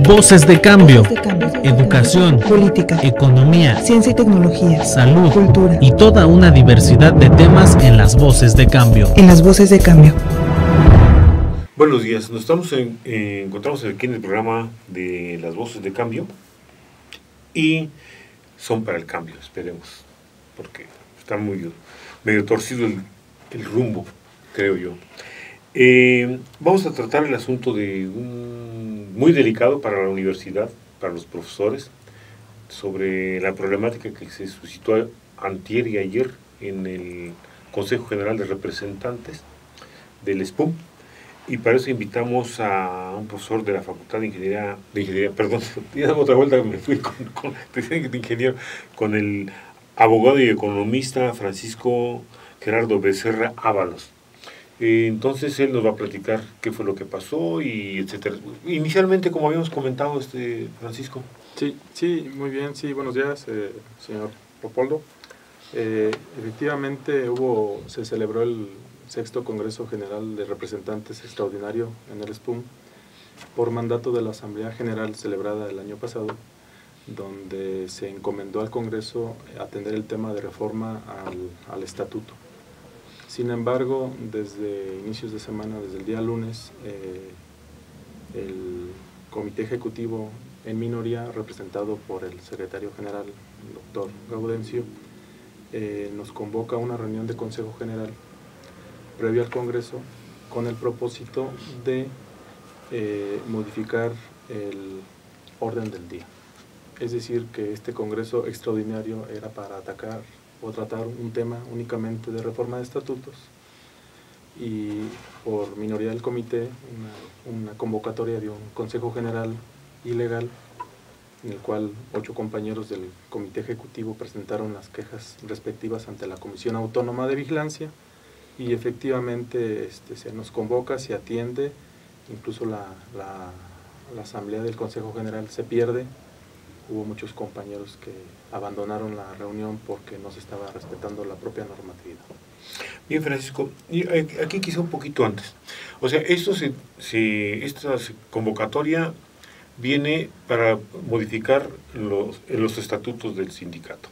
Voces de cambio. Voces de cambio. Educación, política, economía, ciencia y tecnología, salud, cultura y toda una diversidad de temas en las Voces de Cambio. En las Voces de Cambio. Buenos días, nos encontramos aquí en el programa de las Voces de Cambio y son para el cambio, esperemos, porque está medio torcido el rumbo, creo yo. Vamos a tratar el asunto muy delicado para la universidad, para los profesores, sobre la problemática que se suscitó antier y ayer en el Consejo General de Representantes del SPUM. Y para eso invitamos a un profesor de la Facultad de Ingeniería, perdón, otra vuelta me fui de ingeniero, con el abogado y economista Francisco Gerardo Becerra Ábalos. Entonces él nos va a platicar qué fue lo que pasó y etcétera. Inicialmente, como habíamos comentado, Francisco. Sí, muy bien, sí, buenos días, señor Popoldo. Efectivamente se celebró el Sexto Congreso General de Representantes Extraordinario en el SPUM por mandato de la Asamblea General celebrada el año pasado, donde se encomendó al Congreso atender el tema de reforma al estatuto. Sin embargo, desde inicios de semana, desde el día lunes, el Comité Ejecutivo en minoría, representado por el Secretario General, el doctor Gaudencio, nos convoca a una reunión de Consejo General previo al Congreso con el propósito de modificar el orden del día. Es decir, que este Congreso extraordinario era para atacar o tratar un tema únicamente de reforma de estatutos, y por minoría del comité una convocatoria de un Consejo General ilegal, en el cual 8 compañeros del Comité Ejecutivo presentaron las quejas respectivas ante la Comisión Autónoma de Vigilancia, y efectivamente se nos convoca, se atiende, incluso la asamblea del Consejo General se pierde. Hubo muchos compañeros que abandonaron la reunión porque no se estaba respetando la propia normatividad. Bien, Francisco, y aquí quizá un poquito antes. O sea, esta convocatoria viene para modificar los estatutos del sindicato.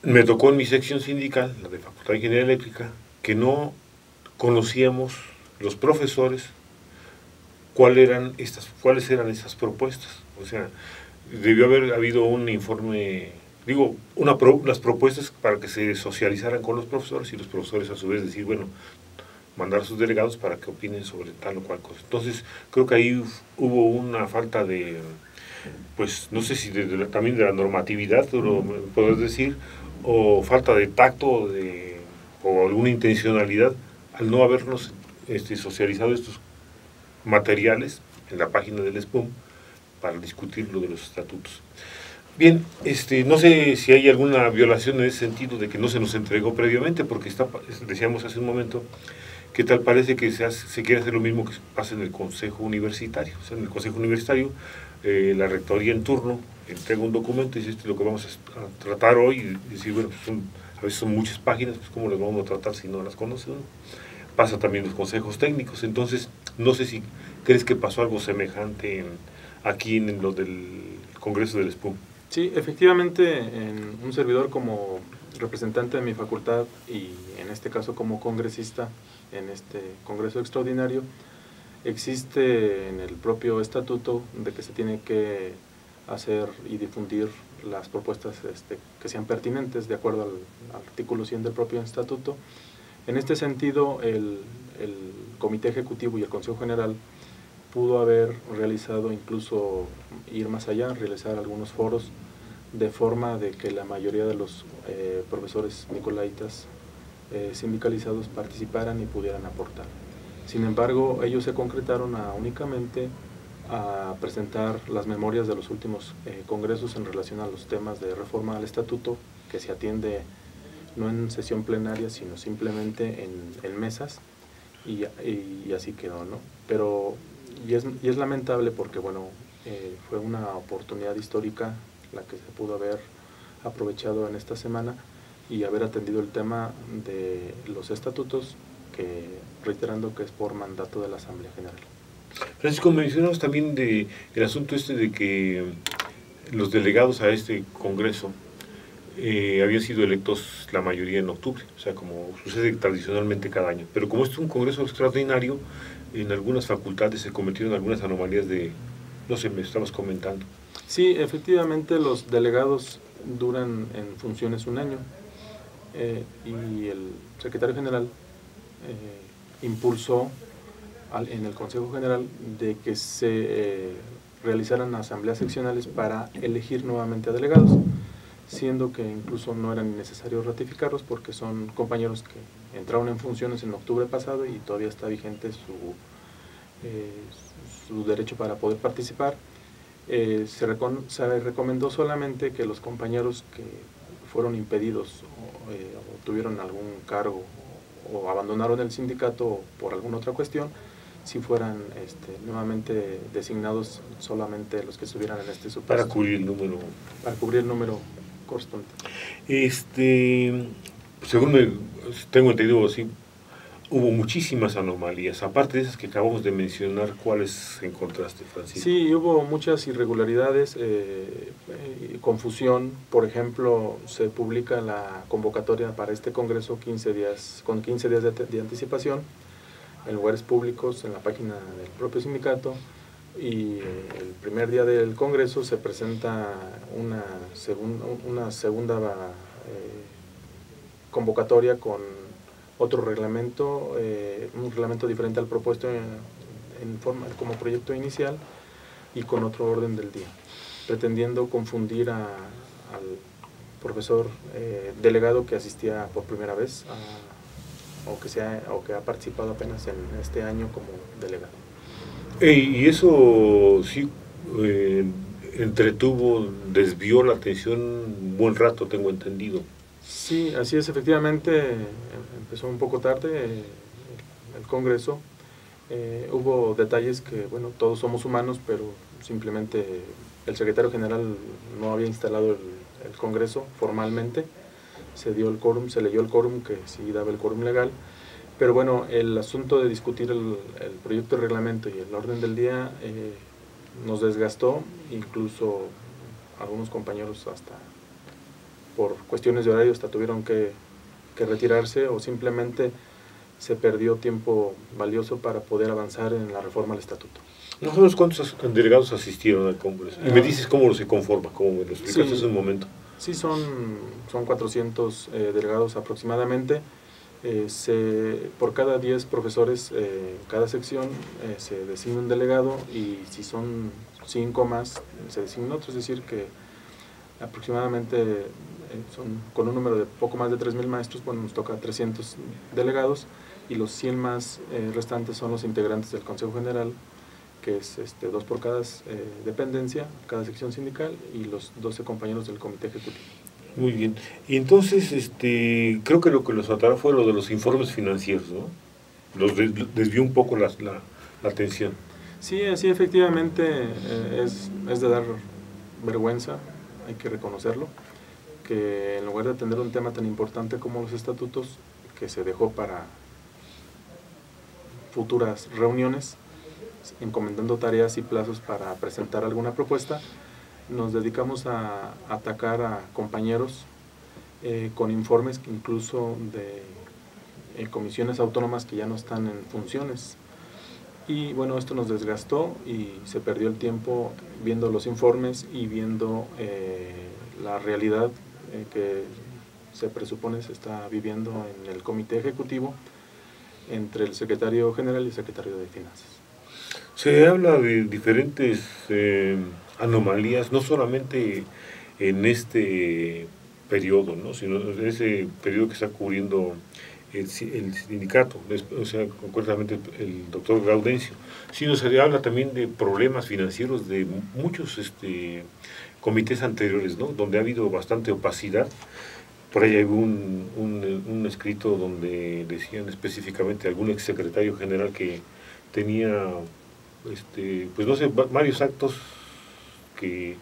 Me tocó en mi sección sindical, la de Facultad de Ingeniería Eléctrica, que no conocíamos los profesores cuáles eran esas propuestas. O sea, debió haber habido un informe, las propuestas para que se socializaran con los profesores, y los profesores a su vez decir, bueno, mandar a sus delegados para que opinen sobre tal o cual cosa. Entonces, creo que ahí hubo una falta de, pues, no sé si también de la normatividad, pero podés decir, o falta de tacto o alguna intencionalidad al no habernos socializado estos materiales en la página del SPUM para discutir lo de los estatutos. Bien, no sé si hay alguna violación en ese sentido de que no se nos entregó previamente, porque decíamos hace un momento que tal parece que se quiere hacer lo mismo que pasa en el Consejo Universitario. O sea, en el Consejo Universitario, la rectoría en turno entrega un documento y dice, esto es lo que vamos a tratar hoy, y decir, bueno, pues a veces son muchas páginas, pues cómo las vamos a tratar si no las conocen, ¿no? Pasa también los consejos técnicos. Entonces, no sé si crees que pasó algo semejante aquí en lo del Congreso del SPUM. Sí, efectivamente, en un servidor como representante de mi facultad y en este caso como congresista en este Congreso Extraordinario, existe en el propio estatuto de que se tiene que hacer y difundir las propuestas que sean pertinentes de acuerdo al artículo 100 del propio estatuto. En este sentido, el Comité Ejecutivo y el Consejo General pudo haber realizado, incluso ir más allá, realizar algunos foros, de forma de que la mayoría de los profesores nicolaitas sindicalizados participaran y pudieran aportar. Sin embargo, ellos se concretaron únicamente a presentar las memorias de los últimos congresos en relación a los temas de reforma al estatuto, que se atiende no en sesión plenaria, sino simplemente en mesas, y así quedó, ¿no? Pero, y es lamentable porque, bueno, fue una oportunidad histórica la que se pudo haber aprovechado en esta semana y haber atendido el tema de los estatutos, que reiterando que es por mandato de la Asamblea General. Francisco, mencionamos también de el asunto de que los delegados a este congreso habían sido electos la mayoría en octubre, o sea, como sucede tradicionalmente cada año. Pero como este es un congreso extraordinario, en algunas facultades se cometieron algunas anomalías no sé, me estabas comentando. Sí, efectivamente los delegados duran en funciones un año y el secretario general impulsó en el Consejo General de que se realizaran asambleas seccionales para elegir nuevamente a delegados, siendo que incluso no era necesario ratificarlos porque son compañeros que entraron en funciones en octubre pasado y todavía está vigente su derecho para poder participar. Se recomendó solamente que los compañeros que fueron impedidos o tuvieron algún cargo o abandonaron el sindicato por alguna otra cuestión, si fueran nuevamente designados solamente los que estuvieran en este supuesto. Para cubrir el número. Para cubrir el número correspondiente. Según tengo entendido, sí, hubo muchísimas anomalías. Aparte de esas que acabamos de mencionar, ¿cuáles encontraste, Francisco? Sí, hubo muchas irregularidades, confusión. Por ejemplo, se publica la convocatoria para este congreso con 15 días de anticipación en lugares públicos, en la página del propio sindicato, y el primer día del congreso se presenta una segunda convocatoria con otro reglamento, un reglamento diferente al propuesto en forma como proyecto inicial y con otro orden del día, pretendiendo confundir al profesor delegado que asistía por primera vez o que ha participado apenas en este año como delegado. Y eso sí desvió la atención un buen rato, tengo entendido. Sí, así es, efectivamente, empezó un poco tarde el congreso. Hubo detalles que, bueno, todos somos humanos, pero simplemente el secretario general no había instalado el congreso formalmente. Se dio el quórum, se leyó el quórum, que sí daba el quórum legal, pero bueno, el asunto de discutir el proyecto de reglamento y el orden del día nos desgastó, incluso algunos compañeros hasta por cuestiones de horario hasta tuvieron que retirarse o simplemente se perdió tiempo valioso para poder avanzar en la reforma al estatuto. ¿No sabes cuántos delegados asistieron al Congreso? Y me dices cómo se conforma, como me lo explicaste hace un momento. Sí, son 400 delegados aproximadamente. Por cada 10 profesores en cada sección se designa un delegado, y si son 5 más se designa otro, es decir que aproximadamente con un número de poco más de 3,000 maestros, bueno, nos toca 300 delegados, y los 100 más restantes son los integrantes del Consejo General, que es 2 por cada dependencia, cada sección sindical, y los 12 compañeros del comité ejecutivo. Muy bien. Y entonces, creo que lo que los faltaba fue lo de los informes financieros, ¿no? Los desvió un poco la atención. Sí, así efectivamente es de dar vergüenza, hay que reconocerlo, que en lugar de atender un tema tan importante como los estatutos, que se dejó para futuras reuniones, encomendando tareas y plazos para presentar alguna propuesta, nos dedicamos a atacar a compañeros con informes que incluso de comisiones autónomas que ya no están en funciones. Y bueno, esto nos desgastó y se perdió el tiempo viendo los informes y viendo la realidad que se presupone se está viviendo en el comité ejecutivo entre el secretario general y el secretario de Finanzas. Se habla de diferentes anomalías, no solamente en este periodo, ¿no?, sino en ese periodo que está cubriendo el sindicato, o sea, concretamente el doctor Gaudencio, sino se habla también de problemas financieros de muchos comités anteriores, ¿no?, donde ha habido bastante opacidad. Por ahí hay un escrito donde decían específicamente algún exsecretario general que tenía, pues no sé, varios actos que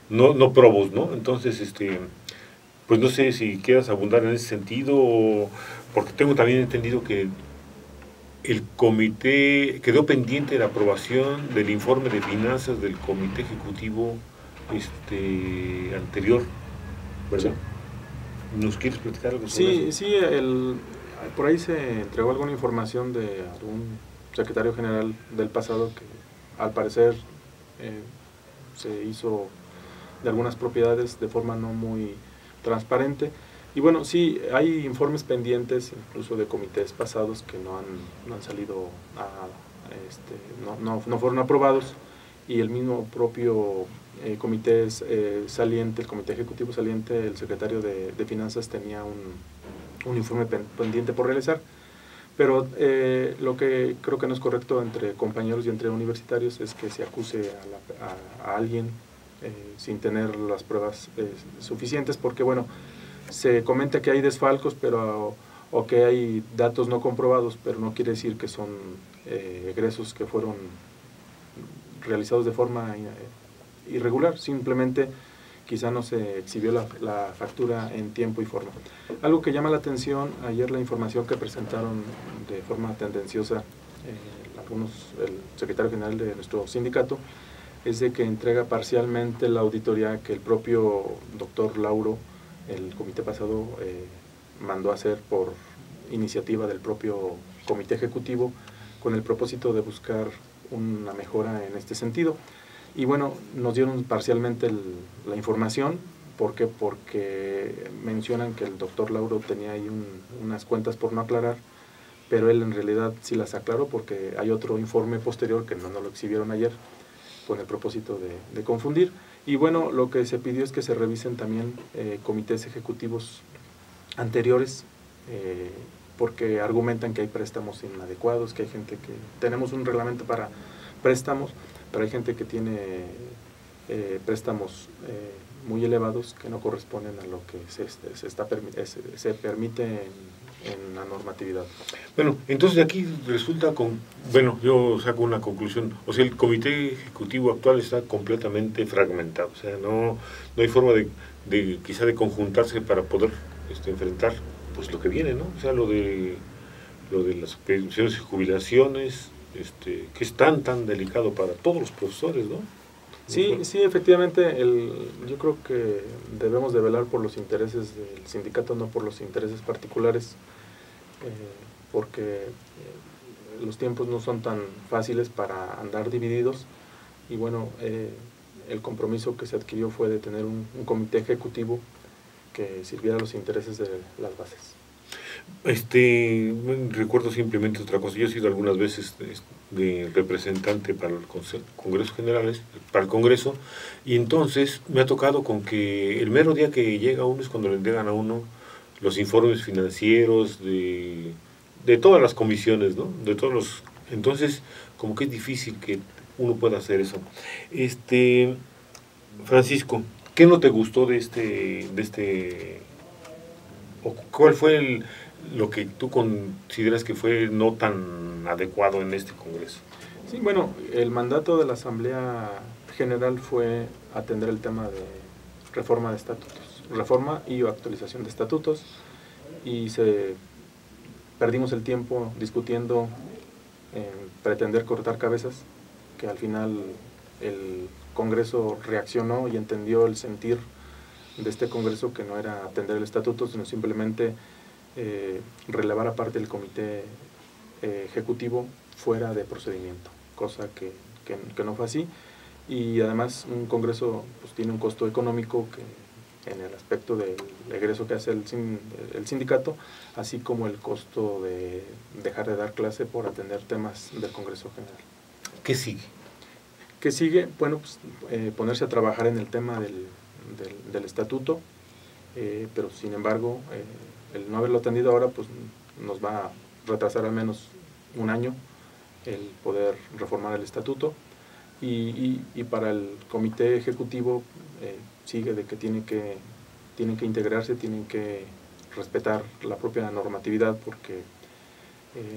no probos, ¿no? Entonces, pues no sé si quieras abundar en ese sentido, porque tengo también entendido que el comité, quedó pendiente la aprobación del informe de finanzas del comité ejecutivo anterior, ¿verdad? Sí. ¿Nos quieres platicar algo sobre eso? Sí, por ahí se entregó alguna información de algún secretario general del pasado que al parecer se hizo de algunas propiedades de forma no muy transparente. Y bueno, sí, hay informes pendientes, incluso de comités pasados que no han salido, no fueron aprobados, y el mismo propio comité saliente, el comité ejecutivo saliente, el secretario de Finanzas tenía un informe pendiente por realizar. Pero lo que creo que no es correcto entre compañeros y entre universitarios es que se acuse a alguien sin tener las pruebas suficientes, porque bueno, se comenta que hay desfalcos o que hay datos no comprobados, pero no quiere decir que son egresos que fueron realizados de forma irregular, simplemente quizá no se exhibió la factura en tiempo y forma. Algo que llama la atención, ayer la información que presentaron de forma tendenciosa el secretario general de nuestro sindicato, es de que entrega parcialmente la auditoría que el propio doctor Lauro, el comité pasado, mandó a hacer por iniciativa del propio comité ejecutivo, con el propósito de buscar una mejora en este sentido. Y bueno, nos dieron parcialmente la información. ¿Por qué? Porque mencionan que el doctor Lauro tenía ahí unas cuentas por no aclarar, pero él en realidad sí las aclaró, porque hay otro informe posterior que no lo exhibieron ayer, con el propósito de confundir. Y bueno, lo que se pidió es que se revisen también comités ejecutivos anteriores, porque argumentan que hay préstamos inadecuados, que hay gente que... Tenemos un reglamento para préstamos, pero hay gente que tiene préstamos muy elevados que no corresponden a lo que se permite en la normatividad. Bueno, entonces de aquí resulta yo saco una conclusión. O sea, el comité ejecutivo actual está completamente fragmentado. O sea, no hay forma quizá de conjuntarse para poder enfrentar pues lo que viene, ¿no? O sea, lo de las pensiones y jubilaciones, que es tan delicado para todos los profesores, ¿no? Sí, efectivamente, yo creo que debemos de velar por los intereses del sindicato, no por los intereses particulares, porque los tiempos no son tan fáciles para andar divididos, y bueno, el compromiso que se adquirió fue de tener un comité ejecutivo que sirviera a los intereses de las bases. Recuerdo simplemente otra cosa. Yo he sido algunas veces de representante para el Congreso Generales, para el Congreso, y entonces me ha tocado con que el mero día que llega uno es cuando le entregan a uno los informes financieros de todas las comisiones, ¿no? De todos los... Entonces, como que es difícil que uno pueda hacer eso. Francisco, ¿qué no te gustó de o cuál fue lo que tú consideras que fue no tan adecuado en este Congreso? Sí, bueno, el mandato de la Asamblea General fue atender el tema de reforma de estatutos, reforma y actualización de estatutos, y perdimos el tiempo discutiendo en pretender cortar cabezas, que al final el Congreso reaccionó y entendió el sentir de este Congreso, que no era atender el estatuto, sino simplemente relevar aparte el comité ejecutivo fuera de procedimiento, cosa que no fue así. Y además un Congreso pues tiene un costo económico que en el aspecto del egreso que hace el sindicato, así como el costo de dejar de dar clase por atender temas del Congreso General. ¿Qué sigue? ¿Qué sigue? Bueno, pues ponerse a trabajar en el tema del estatuto, pero sin embargo el no haberlo atendido ahora pues nos va a retrasar al menos un año el poder reformar el estatuto, y para el comité ejecutivo sigue de que tienen que integrarse, tienen que respetar la propia normatividad, porque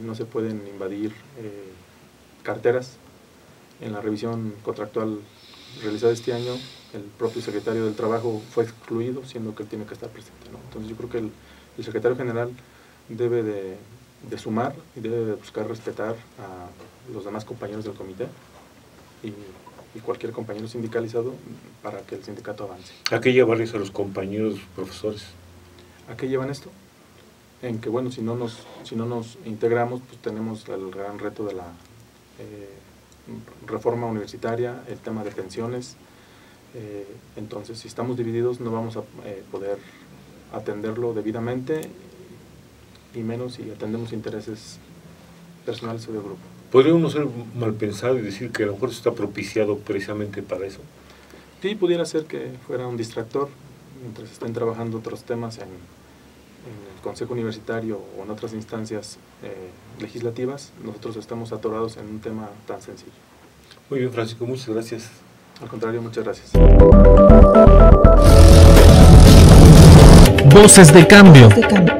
no se pueden invadir carteras. En la revisión contractual realizada este año, el propio secretario del Trabajo fue excluido, siendo que él tiene que estar presente, ¿no? Entonces yo creo que el secretario general debe de de sumar y debe de buscar respetar a los demás compañeros del comité y cualquier compañero sindicalizado para que el sindicato avance. ¿A qué llevarles a los compañeros profesores? ¿A qué llevan esto? En que, bueno, si no nos integramos, pues tenemos el gran reto de la reforma universitaria, el tema de pensiones. Entonces, si estamos divididos, no vamos a poder atenderlo debidamente, y menos si atendemos intereses personales o del grupo. ¿Podría uno ser mal pensado y decir que a lo mejor está propiciado precisamente para eso? Sí, pudiera ser que fuera un distractor mientras estén trabajando otros temas en el Consejo Universitario o en otras instancias legislativas. Nosotros estamos atorados en un tema tan sencillo. Muy bien, Francisco, muchas gracias. Al contrario, muchas gracias. Voces de cambio. De cambio.